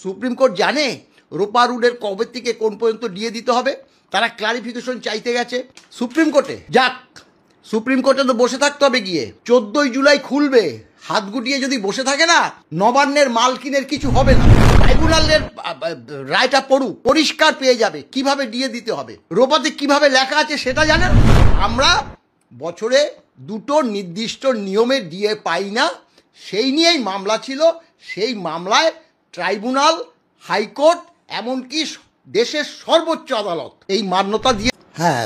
Supreme court জানে রোপা রুলের কবে থেকে কোন পর্যন্ত দিয়ে দিতে হবে। তারা ক্লারিফিকেশন চাইতে গেছে সুপ্রিম কোর্টে। যাক, সুপ্রিম কোর্টে তো বসে থাকতে হবে গিয়ে। 14ই জুলাই খুলবে, হাত গুটিয়ে যদি বসে থাকে না, নবান্নের মালকিনের কিছু হবে না। ট্রাইব্যুনালের রায়টা পড়ুক, পরিষ্কার পেয়ে যাবে কিভাবে দিয়ে দিতে হবে। রোপাতে কিভাবে লেখা আছে সেটা জানেন। আমরা বছরে দুটো নির্দিষ্ট নিয়মে দিয়ে পাই না, সেই নিয়েই মামলা ছিল। সেই মামলায় ট্রাইব্যুনাল, হাইকোর্ট, এমনকি দেশের সর্বোচ্চ আদালত এই মান্যতা দিয়ে। হ্যাঁ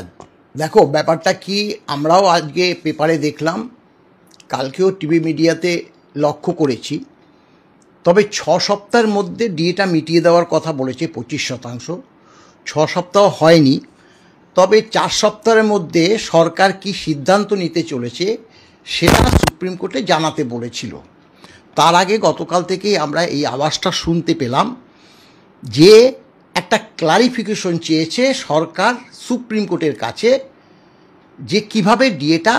দেখো ব্যাপারটা কি, আমরাও আজকে পেপারে দেখলাম, কালকেও টিভি মিডিয়াতে লক্ষ্য করেছি। তবে 6 সপ্তাহের মধ্যে ডিএটা মিটিয়ে দেওয়ার কথা বলেছে 25%। 6 সপ্তাহ হয়নি, তবে 4 সপ্তাহের মধ্যে সরকার কি সিদ্ধান্ত নিতে চলেছে সেটা সুপ্রিম কোর্টে জানাতে বলেছিল। তার আগে গতকাল থেকেই আমরা এই আওয়াজটা শুনতে পেলাম যে একটা ক্লারিফিকেশন চেয়েছে সরকার সুপ্রিম কোর্টের কাছে, যে কিভাবে ডিএটা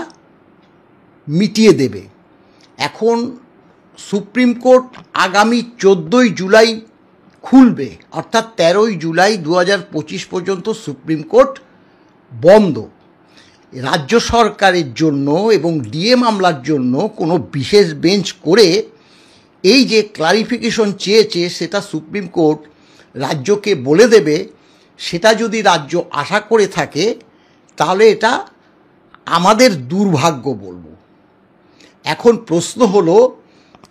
মিটিয়ে দেবে। এখন সুপ্রিম কোর্ট আগামী 14ই জুলাই খুলবে, অর্থাৎ 13ই জুলাই 2025 পর্যন্ত সুপ্রিম কোর্ট বন্ধ। রাজ্য সরকারের জন্য এবং ডিএ মামলার জন্য কোনো বিশেষ বেঞ্চ করে এই যে ক্লারিফিকেশন চেয়েছে সেটা সুপ্রিম কোর্ট রাজ্যকে বলে দেবে। সেটা যদি রাজ্য আশা করে থাকে তাহলে এটা আমাদের দুর্ভাগ্য বলবো। এখন প্রশ্ন হলো,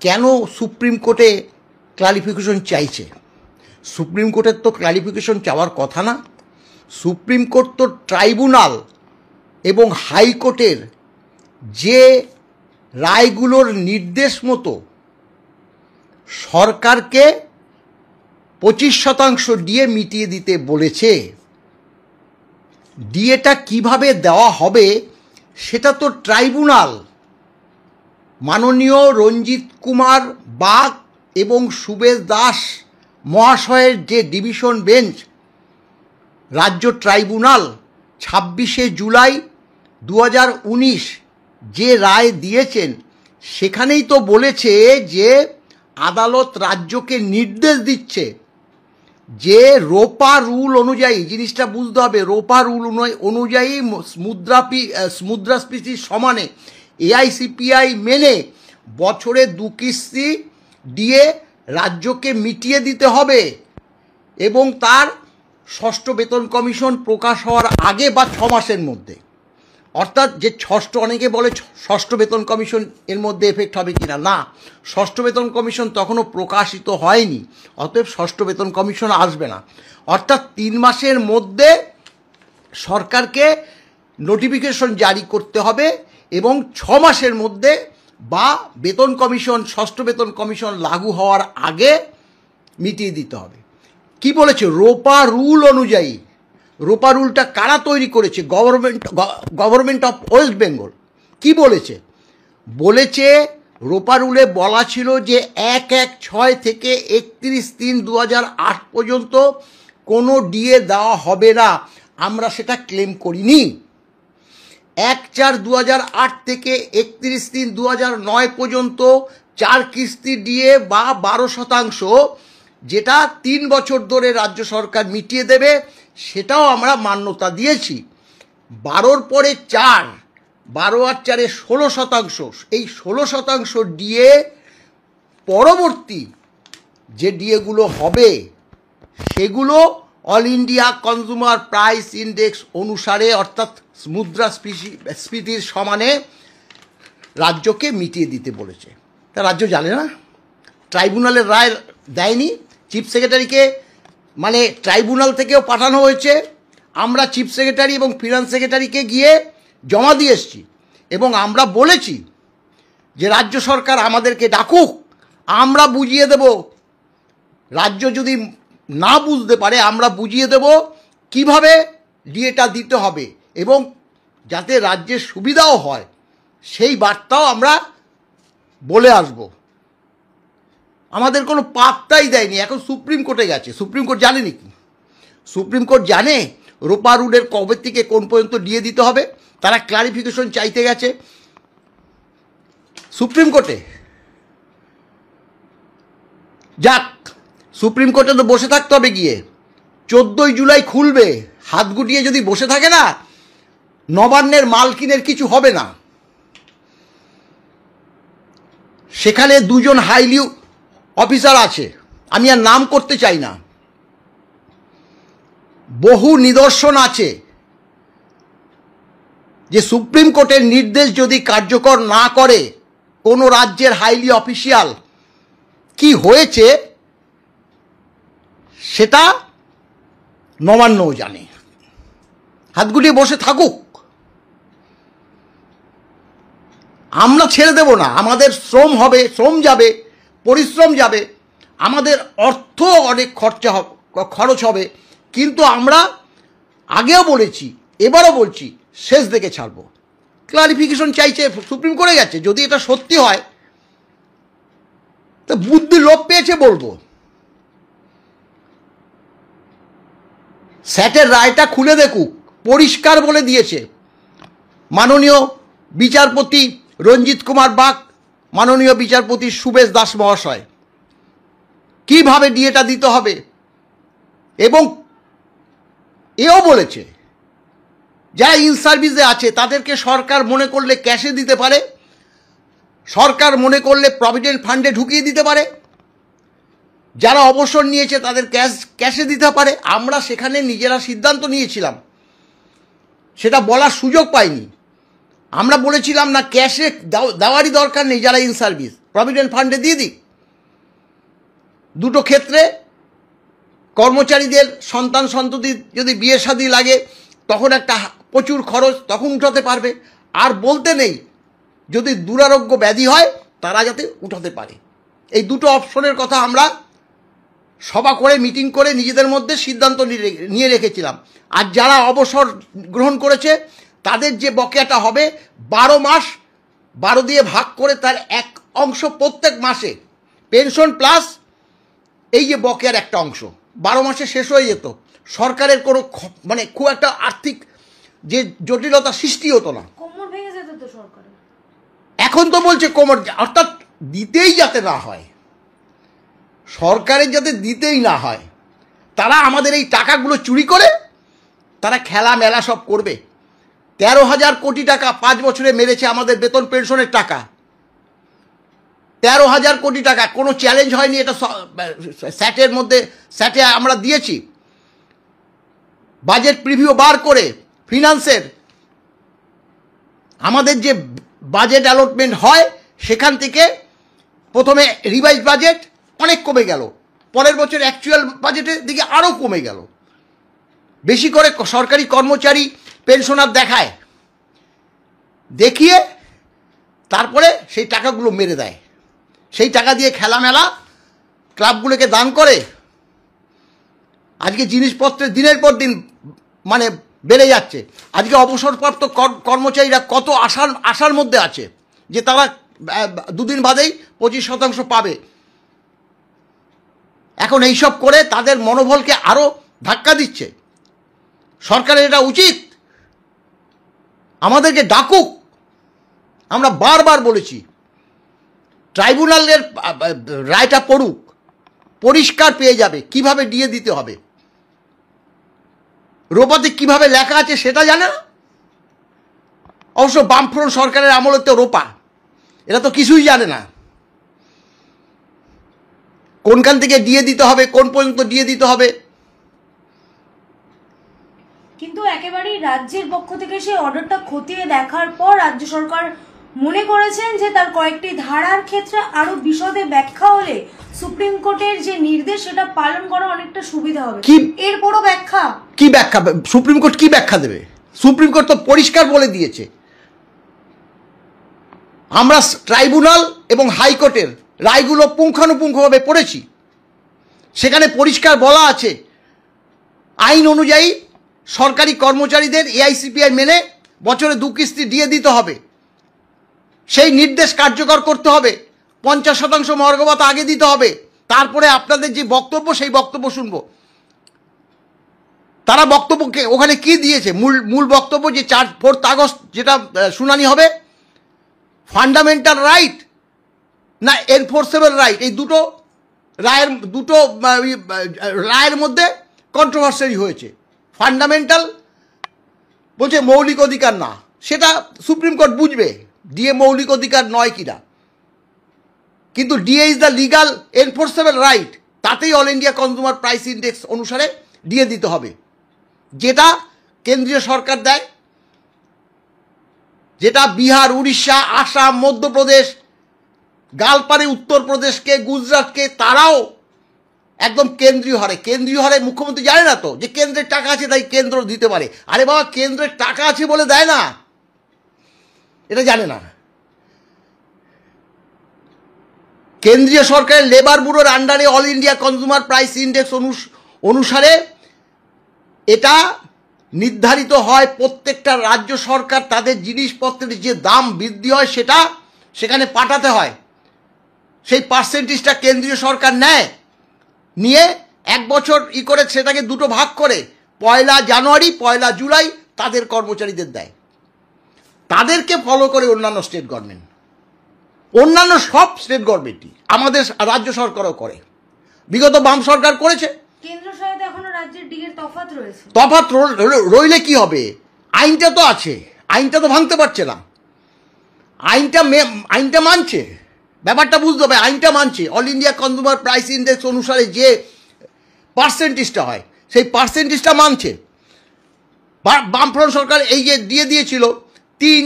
কেন সুপ্রিম কোর্টে ক্লারিফিকেশন চাইছে? সুপ্রিম কোর্টের তো ক্লারিফিকেশন চাওয়ার কথা না। সুপ্রিম কোর্ট তো ট্রাইব্যুনাল এবং হাইকোর্টের যে রায়গুলোর নির্দেশ মতো সরকারকে 25% ডিএ মিটিয়ে দিতে বলেছে। ডিএটা কিভাবে দেওয়া হবে সেটা তো ট্রাইব্যুনাল, মাননীয় রঞ্জিত কুমার বাগ এবং সুবেশ দাস মহাশয়ের যে ডিভিশন বেঞ্চ রাজ্য ট্রাইব্যুনাল 26শে জুলাই 2019 যে রায় দিয়েছেন সেখানেই তো বলেছে যে আদালত রাজ্যকে নির্দেশ দিচ্ছে যে রোপা রুল অনুযায়ী, জিনিসটা বুঝতে হবে, রোপা রুল অনুযায়ী মুদ্রাস্ফীতির সমানে এআইসিপিআই মেনে বছরে 2 কিস্তি দিয়ে রাজ্যকে মিটিয়ে দিতে হবে এবং তার 6ষ্ঠ বেতন কমিশন প্রকাশ হওয়ার আগে বা 6 মাসের মধ্যে। অর্থাৎ যে 6ষ্ঠ, অনেকে বলে 6ষ্ঠ বেতন কমিশন এর মধ্যে এফেক্ট হবে কিনা, না, 6ষ্ঠ বেতন কমিশন তখনও প্রকাশিত হয়নি, অতএব 6ষ্ঠ বেতন কমিশন আসবে না। অর্থাৎ 3 মাসের মধ্যে সরকারকে নোটিফিকেশন জারি করতে হবে এবং 6 মাসের মধ্যে বা বেতন কমিশন, 6ষ্ঠ বেতন কমিশন লাগু হওয়ার আগে মিটিয়ে দিতে হবে। কি বলেছে? রোপা রুল অনুযায়ী। রোপা রুলটা কারা তৈরি করেছে? Government of West Bengal. কি বলেছে? বলেছে রোপা রুলে বলা ছিল যে 1/6 থেকে 31/3/2008 পর্যন্ত কোনো ডিএ দেওয়া হবে না। আমরা সেটা ক্লেম করিনি। 1/4/2008 থেকে 31/3/2009 পর্যন্ত 4 কিস্তি ডিএ বা 12%, যেটা 3 বছর ধরে রাজ্য সরকার মিটিয়ে দেবে, সেটাও আমরা মান্যতা দিয়েছি। 12 পরে 4, 12 আর 4 16%। এই 16% ডিএ পরবর্তী যে ডিএগুলো হবে সেগুলো all India consumer price index অনুসারে, অর্থাৎ মুদ্রাস্ফীতির সমানে রাজ্যকে মিটিয়ে দিতে বলেছে। তা রাজ্য জানে না? ট্রাইব্যুনালের রায় দেয়নি, চিফ সেক্রেটারিকে মানে ট্রাইব্যুনাল থেকেও পাঠানো হয়েছে। আমরা চিফ সেক্রেটারি এবং ফিনান্স সেক্রেটারিকে গিয়ে জমা দিয়ে এসেছি এবং আমরা বলেছি যে রাজ্য সরকার আমাদেরকে ডাকুক, আমরা বুঝিয়ে দেব। রাজ্য যদি না বুঝতে পারে আমরা বুঝিয়ে দেব কিভাবে ডিএটা দিতে হবে এবং যাতে রাজ্যের সুবিধাও হয় সেই বার্তাও আমরা বলে আসব। আমাদের কোনো পাত্তাই দেয়নি। এখন সুপ্রিম কোর্টে গেছে। সুপ্রিম কোর্ট জানে নাকি? সুপ্রিম কোর্ট জানে রোপা রুলের কবে থেকে কোন পর্যন্ত দিয়ে দিতে হবে? তারা ক্লারিফিকেশন চাইতে গেছে সুপ্রিম কোর্টে। যাক, সুপ্রিম কোর্টে তো বসে থাকতে হবে গিয়ে। 14ই জুলাই খুলবে, হাত গুটিয়ে যদি বসে থাকে না, নবান্নের মালকিনের কিছু হবে না। সেখানে দুজন হাইলি অফিসার আছে, আমি আর নাম করতে চাই না। বহু নিদর্শন আছে যে সুপ্রিম কোর্টের নির্দেশ যদি কার্যকর না করে কোনো রাজ্যের হাইলি অফিসিয়াল, কি হয়েছে সেটা নবান্নও জানে। হাত গুটিয়ে বসে থাকুক, আমরা ছেড়ে দেব না। আমাদের শ্রম হবে, শ্রম যাবে, পরিশ্রম যাবে, আমাদের অর্থ অনেক খরচ হবে, কিন্তু আমরা আগেও বলেছি, এবারও বলছি, শেষ দেখে ছাড়ব। ক্লারিফিকেশন চাইছে, সুপ্রিম কোর্টে গেছে। যদি এটা সত্যি হয় তো বুদ্ধি লোপ পেয়েছে বলবো। স্যাটের রায়টা খুলে দেখুক, পরিষ্কার বলে দিয়েছে মাননীয় বিচারপতি রঞ্জিত কুমার বাগ, মাননীয় বিচারপতি সুবেশ দাস মহাশয়, কিভাবে ডিএটা দিতে হবে। এবং এও বলেছে যারা ইন সার্ভিসে আছে তাদেরকে সরকার মনে করলে ক্যাশে দিতে পারে, সরকার মনে করলে প্রভিডেন্ট ফান্ডে ঢুকিয়ে দিতে পারে, যারা অবসর নিয়েছে তাদের ক্যাশে দিতে পারে। আমরা সেখানে নিজেরা সিদ্ধান্ত নিয়েছিলাম, সেটা বলার সুযোগ পাইনি। আমরা বলেছিলাম না, ক্যাশে দেওয়ারই দরকার নেই, যারা ইন সার্ভিস প্রভিডেন্ট ফান্ডে দিয়ে দিই। দুটো ক্ষেত্রে কর্মচারীদের সন্তান সন্ততি যদি বিয়ে শাদী লাগে তখন একটা প্রচুর খরচ, তখন উঠাতে পারবে। আর বলতে নেই, যদি দুরারোগ্য ব্যাধি হয় তারা যাতে উঠাতে পারে। এই দুটো অপশনের কথা আমরা সভা করে, মিটিং করে নিজেদের মধ্যে সিদ্ধান্ত নিয়ে রেখেছিলাম। আর যারা অবসর গ্রহণ করেছে তাদের যে বকেয়াটা হবে 12 মাস 12 দিয়ে ভাগ করে তার এক অংশ প্রত্যেক মাসে, পেনশন প্লাস এই যে বকেয়ার একটা অংশ 12 মাসে শেষ হয়ে যেত। সরকারের কোনো মানে খুব একটা আর্থিক যে জটিলতা সৃষ্টি হতো না। কোমর ভেঙে যেত তো সরকারের। এখন তো বলছে কোমর, অর্থাৎ দিতেই যাতে না হয়, সরকারের যাতে দিতেই না হয়। তারা আমাদের এই টাকাগুলো চুরি করে তারা খেলা মেলা সব করবে। 13,000 কোটি টাকা 5 বছরে মেরেছে আমাদের বেতন পেনশনের টাকা। 13,000 কোটি টাকা, কোনো চ্যালেঞ্জ হয়নি। এটা স্যাটের মধ্যে, স্যাটে আমরা দিয়েছি বাজেট প্রিভিউ বার করে ফিনান্সের। আমাদের যে বাজেট অ্যালটমেন্ট হয় সেখান থেকে প্রথমে রিভাইজ বাজেট অনেক কমে গেল, পরের বছর অ্যাকচুয়াল বাজেটের দিকে আরও কমে গেল। বেশি করে সরকারি কর্মচারী পেনশনার দেখায়, দেখিয়ে তারপরে সেই টাকাগুলো মেরে দেয়। সেই টাকা দিয়ে খেলামেলা ক্লাবগুলোকে দান করে। আজকে জিনিসপত্রের দিনের পর দিন মানে বেড়ে যাচ্ছে। আজকে অবসরপ্রাপ্ত কর্মচারীরা কত আশার মধ্যে আছে যে তারা 2 দিন বাদেই 25% পাবে। এখন এইসব করে তাদের মনোবলকে আরও ধাক্কা দিচ্ছে। সরকারের এটা উচিত, আমাদেরকে ডাকুক। আমরা বারবার বলেছি ট্রাইব্যুনালের রায়টা পড়ুক, পরিষ্কার পেয়ে যাবে কিভাবে ডিএ দিতে হবে। রোপাতে কিভাবে লেখা আছে সেটা জানে না। অবশ্য বামফ্রন্ট সরকারের আমলে তো রোপা, এরা তো কিছুই জানে না কোনখান থেকে ডিএ দিতে হবে, কোন পর্যন্ত ডিএ দিতে হবে। কিন্তু একেবারেই রাজ্যের পক্ষ থেকে সেই অর্ডারটা খতিয়ে দেখার পর রাজ্য সরকার মনে করেছেন যে তার কয়েকটি ধারার ক্ষেত্রে আরো বিশদে ব্যাখ্যা হলে সুপ্রিম কোর্টের যে নির্দেশ সেটা পালন করা অনেকটা সুবিধা হবে। এরপরও ব্যাখ্যা কি ব্যাখ্যা? সুপ্রিম কোর্ট কি ব্যাখ্যা দেবে? সুপ্রিম কোর্ট তো পরিষ্কার বলে দিয়েছে। আমরা ট্রাইব্যুনাল এবং হাইকোর্টের রায়গুলো পুঙ্খানুপুঙ্খভাবে পড়েছি, সেখানে পরিষ্কার বলা আছে আইন অনুযায়ী সরকারি কর্মচারীদের এআইসিপিআই মেনে বছরে 2 কিস্তি দিয়ে দিতে হবে। সেই নির্দেশ কার্যকর করতে হবে। 50% মহার্ঘ ভাতা আগে দিতে হবে। তারপরে আপনাদের যে বক্তব্য সেই বক্তব্য শুনব। তারা বক্তব্যকে ওখানে কি দিয়েছে? মূল বক্তব্য যে 4 আগস্ট যেটা শুনানি হবে, ফান্ডামেন্টাল রাইট না এনফোর্সেবল রাইট, এই দুটো রায়ের মধ্যে কন্ট্রোভার্সি হয়েছে। ফান্ডামেন্টাল বলছে মৌলিক অধিকার না, সেটা সুপ্রিম কোর্ট বুঝবে ডিএ মৌলিক অধিকার নয় কিনা, কিন্তু DA is the legal enforceable right, তাতেই all India consumer price index অনুসারে ডিএ দিতে হবে, যেটা কেন্দ্রীয় সরকার দেয়, যেটা বিহার, উড়িষ্যা, আসাম, মধ্যপ্রদেশ, গালপারে উত্তরপ্রদেশকে, গুজরাটকে তারাও একদম কেন্দ্রীয় হারে মুখ্যমন্ত্রী জানে না তো যে কেন্দ্রের টাকা আছে তাই কেন্দ্র দিতে পারে। আরে বাবা, কেন্দ্রের টাকা আছে বলে দেয় না, এটা জানে না। কেন্দ্রীয় সরকারের লেবার ব্যুরোর আন্ডারে all India consumer price index অনুসারে এটা নির্ধারিত হয়। প্রত্যেকটা রাজ্য সরকার তাদের জিনিসপত্রের যে দাম বৃদ্ধি হয় সেটা সেখানে পাঠাতে হয়, সেই পার্সেন্টেজটা কেন্দ্রীয় সরকার নেয়, নিয়ে এক বছর করে সেটাকে দুটো ভাগ করে 1 জানুয়ারি 1 জুলাই তাদের কর্মচারীদের দেয়। তাদেরকে ফলো করে অন্যান্য স্টেট গভর্নমেন্ট, অন্যান্য সব স্টেট গভর্নমেন্টই, আমাদের রাজ্য সরকারও করে, বিগত বাম সরকার করেছে। কেন্দ্র সহায়তা এখনো রাজ্যের ডিএর তফাৎ রয়েছে। তফাৎ রইলে কি হবে? আইনটা তো আছে, আইনটা তো ভাঙতে পারছে না, আইনটা মানছে, ব্যাপারটা বুঝতে হবে, আইনটা মানছে। All India consumer price index অনুসারে যে পার্সেন্টেজটা হয় সেই পার্সেন্টেজটা মানছে। বামফ্রন্ট সরকার এই যে দিয়েছিল 3,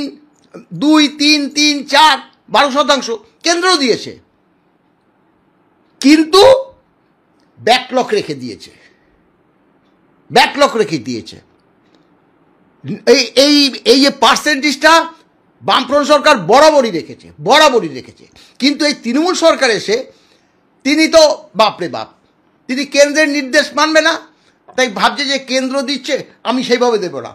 2, 3, 3, 4, 12% কেন্দ্রও দিয়েছে, কিন্তু ব্যাকলক রেখে দিয়েছে। এই যে পার্সেন্টেজটা বামফ্রন্ট সরকার বরাবরই রেখেছে, কিন্তু এই তৃণমূল সরকার এসে তিনি তো বাপরে বাপ, তিনি কেন্দ্রের নির্দেশ মানবে না, তাই ভাবছে যে কেন্দ্র দিচ্ছে আমি সেইভাবে দেব না,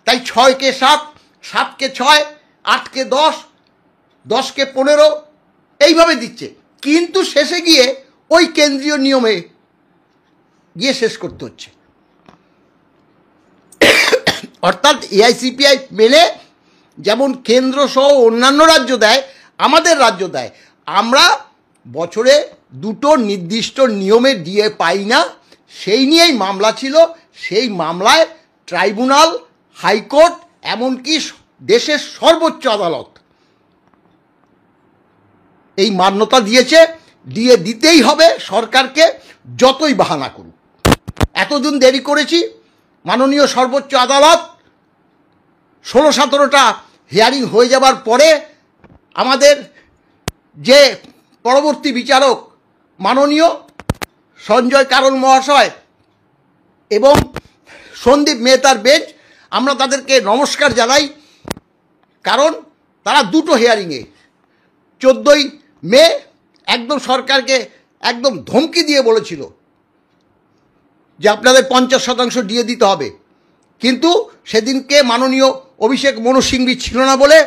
তাই 6কে 7, 7কে 6, 8কে 10, 10কে 15 এইভাবে দিচ্ছে, কিন্তু শেষে গিয়ে ওই কেন্দ্রীয় নিয়মে গিয়ে শেষ করতে হচ্ছে। অর্থাৎ এআইসিপিআই মেনে যেমন কেন্দ্র সহ অন্যান্য রাজ্য দেয়, আমাদের রাজ্য দেয়, আমরা বছরে 2টো নির্দিষ্ট নিয়মে ডিএ পাই না, সেই নিয়েই মামলা ছিল। সেই মামলায় ট্রাইব্যুনাল, হাইকোর্ট, এমনকি দেশের সর্বোচ্চ আদালত এই মান্যতা দিয়েছে, ডিএ দিতেই হবে সরকারকে, যতই বাহানা করুক। এতদিন দেরি করেছি, মাননীয় সর্বোচ্চ আদালত 16-17টা হিয়ারিং হয়ে যাবার পরে আমাদের যে পরবর্তী বিচারক মাননীয় সঞ্জয় কারোল মহাশয় এবং সন্দীপ মেহতার বেঞ্চ, আমরা তাদেরকে নমস্কার জানাই, কারণ তারা 2টো হিয়ারিংয়ে 14ই মে একদম সরকারকে একদম ধমকি দিয়ে বলেছিল যে আপনাদের 50% ডিএ দিতে হবে, কিন্তু সেদিনকে মাননীয় অভিষেক মনু সিংভি ছিল না বলে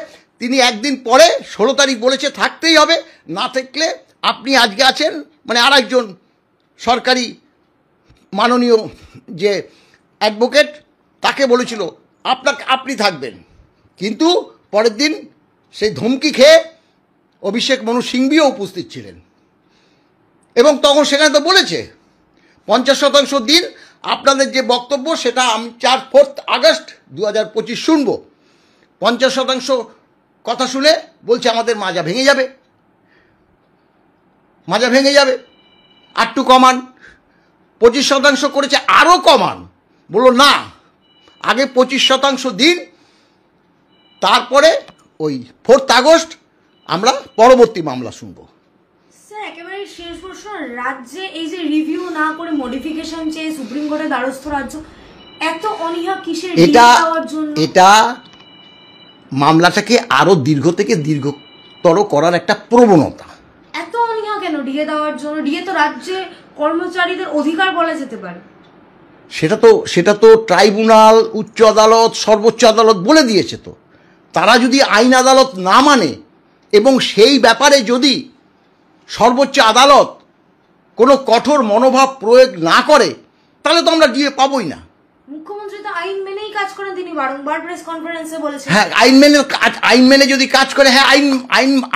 তিনি একদিন পরে 16 তারিখ বলেছে থাকতেই হবে, না থাকলে আপনি আজকে আছেন মানে আরেকজন সরকারি মাননীয় যে অ্যাডভোকেট তাকে বলেছিল আপনি থাকবেন, কিন্তু পরের দিন সেই ধমকি খেয়ে অভিষেক মনু সিংভিও উপস্থিত ছিলেন, এবং তখন সেখানে তো বলেছে 50% দিন, আপনাদের যে বক্তব্য সেটা আমি 4 আগস্ট 2025 শুনব। 50% কথা শুনে বলছে আমাদের মাজা ভেঙে যাবে, আরটু কমান। 25% করেছে, আরও কমান, বললো না আগে 25% দিন, তারপরে ওই 4 আগস্ট আমরা পরবর্তী মামলা শুনব। স্যার, একেবারে শেষ প্রশ্ন, রাজ্যে এই যে রিভিউ না করে মডিফিকেশন চেয়ে সুপ্রিম কোর্টের দ্বারস্থ রাজ্য, এত অনীহা কিসের? এটা মামলাটাকে আরো দীর্ঘ থেকে দীর্ঘতর করার একটা প্রবণতা। এত অনীহা কেন ডিএ দেওয়ার জন্য? ডিএ তো রাজ্যে কর্মচারীদের অধিকার বলা যেতে পারে। সেটা তো ট্রাইব্যুনাল, উচ্চ আদালত, সর্বোচ্চ আদালত বলে দিয়েছে। তো তারা যদি আইন আদালত না মানে এবং সেই ব্যাপারে যদি সর্বোচ্চ আদালত কোনো কঠোর মনোভাব প্রয়োগ না করে, তাহলে তো আমরা ডিএ পাবোই না। মুখ্যমন্ত্রী তো আইন মেনেই কাজ করেন, তিনি বারংবার প্রেস কনফারেন্সে বলেছেন। হ্যাঁ, আইন মেনে যদি কাজ করে, হ্যাঁ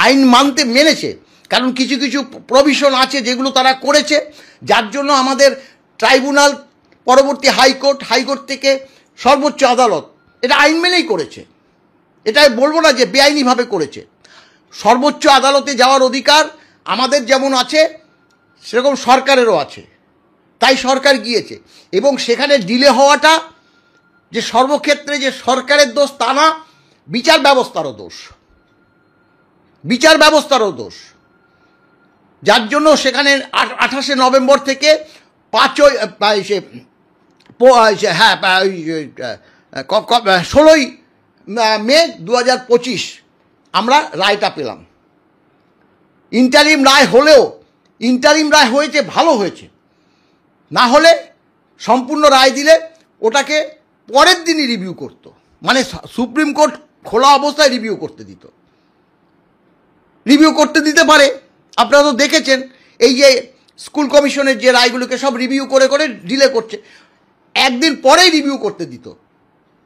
আইন মানতে মেনেছে, কারণ কিছু কিছু প্রভিশন আছে যেগুলো তারা করেছে, যার জন্য আমাদের ট্রাইব্যুনাল, পরবর্তী হাইকোর্ট থেকে সর্বোচ্চ আদালত এটা আইন মেনেই করেছে। এটা বলবো না যে বেআইনিভাবে করেছে। সর্বোচ্চ আদালতে যাওয়ার অধিকার আমাদের যেমন আছে সেরকম সরকারেরও আছে, তাই সরকার গিয়েছে। এবং সেখানে ডিলে হওয়াটা যে সর্বক্ষেত্রে যে সরকারের দোষ তা না, বিচার ব্যবস্থারও দোষ, যার জন্য সেখানে 28শে নভেম্বর থেকে 16ই মে 2025 আমরা রায়টা পেলাম। ইন্টারিম রায় হলেও, ইন্টারিম রায় হয়েছে, ভালো হয়েছে। না হলে সম্পূর্ণ রায় দিলে ওটাকে পরের দিনই রিভিউ করতো, মানে সুপ্রিম কোর্ট খোলা অবস্থায় রিভিউ করতে দিতে পারে। আপনারা তো দেখেছেন এই যে স্কুল কমিশনের যে রায়গুলোকে সব রিভিউ করে ডিলে করছে, একদিন পরেই রিভিউ করতে দিত।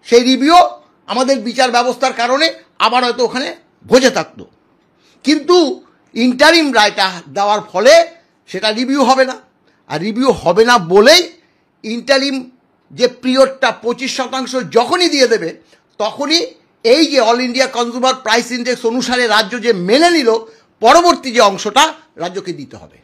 সেই রিভিউ আমাদের বিচার ব্যবস্থার কারণে আবার হয়তো ওখানে ভোজে থাকতো, কিন্তু ইন্টারিম রায়টা দেওয়ার ফলে সেটা রিভিউ হবে না। আর রিভিউ হবে না বলেই ইন্টারিম যে পিরিয়ডটা 25% যখনই দিয়ে দেবে, তখনই এই যে all India consumer price index অনুসারে রাজ্য যে মেনে নিল, পরবর্তী যে অংশটা রাজ্যকে দিতে হবে।